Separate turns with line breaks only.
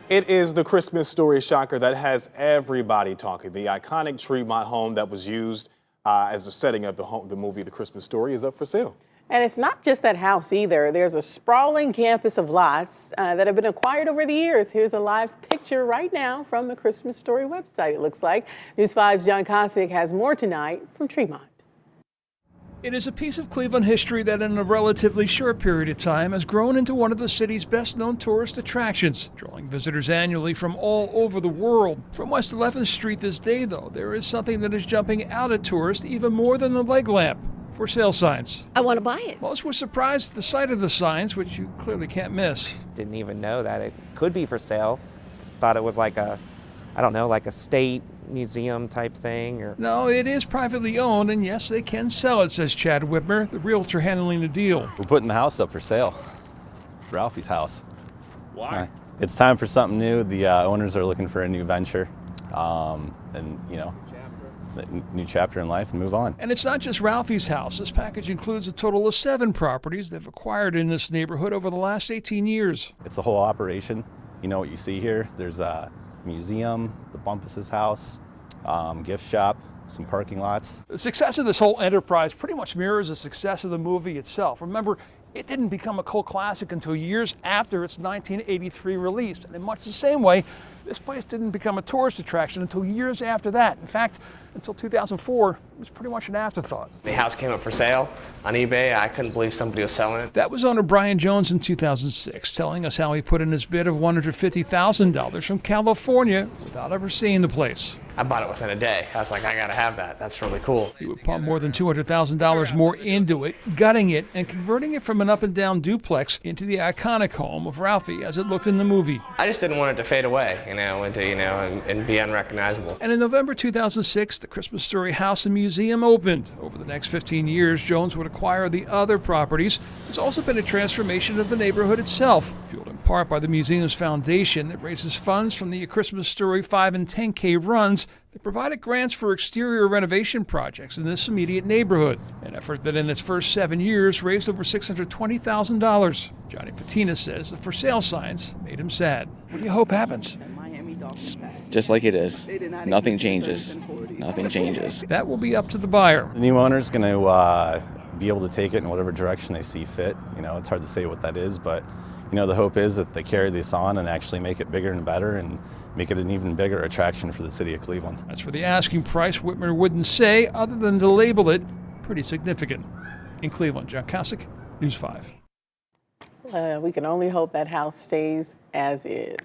It is the Christmas story shocker that has everybody talking. The iconic Tremont home that was used as the setting of the movie The Christmas Story is up for sale.
And it's not just that house either. There's a sprawling campus of lots that have been acquired over the years. Here's a live picture right now from the Christmas Story website, it looks like. News 5's John Kosick has more tonight from Tremont.
It is a piece of Cleveland history that in a relatively short period of time has grown into one of the city's best-known tourist attractions, drawing visitors annually from all over the world. From West 11th Street this day, though, there is something that is jumping out at tourists even more than the leg lamp. For sale signs.
I want to buy it.
Most were surprised at the sight of the signs, which you clearly can't miss.
Didn't even know that it could be for sale. Thought it was like a, I don't know, like a state museum type thing. Or
No, it is privately owned, and yes, they can sell it, says Chad Whitmer, the realtor handling the deal.
We're putting the house up for sale. Ralphie's house.
Why?
It's time for something new. The owners are looking for a new venture, and you know, a new chapter in life and move on.
And it's not just Ralphie's house. This package includes a total of 7 properties they've acquired in this neighborhood over the last 18 years.
It's a whole operation. You know what you see here? There's a museum, the Bumpus's house, gift shop, some parking lots.
The success of this whole enterprise pretty much mirrors the success of the movie itself. Remember, it didn't become a cult classic until years after its 1983 release. And in much the same way, this place didn't become a tourist attraction until years after that. In fact, until 2004, it was pretty much an afterthought.
The house came up for sale on eBay. I couldn't believe somebody was selling it.
That was owner Brian Jones in 2006, telling us how he put in his bid of $150,000 from California without ever seeing the place.
I bought it within a day. I was like, I gotta have that. That's really cool.
He would pump more than $200,000 more into it, gutting it and converting it from an up and down duplex into the iconic home of Ralphie as it looked in the movie.
I just didn't want it to fade away, and be unrecognizable.
And in November 2006, the Christmas Story House and Museum opened. Over the next 15 years, Jones would acquire the other properties. There's also been a transformation of the neighborhood itself, fueled in part by the museum's foundation that raises funds from the Christmas Story 5 and 10K runs that provided grants for exterior renovation projects in this immediate neighborhood, an effort that in its first 7 years raised over $620,000. Johnny Patina says the for sale signs made him sad. What do you hope happens?
Just like it is. Nothing changes. Nothing changes.
That will be up to the buyer.
The new owner's going to be able to take it in whatever direction they see fit. You know, it's hard to say what that is, but you know, the hope is that they carry this on and actually make it bigger and better and make it an even bigger attraction for the city of Cleveland.
As for the asking price, Whitmer wouldn't say, other than to label it pretty significant. In Cleveland, John Kosick, News 5.
We can only hope that house stays as is.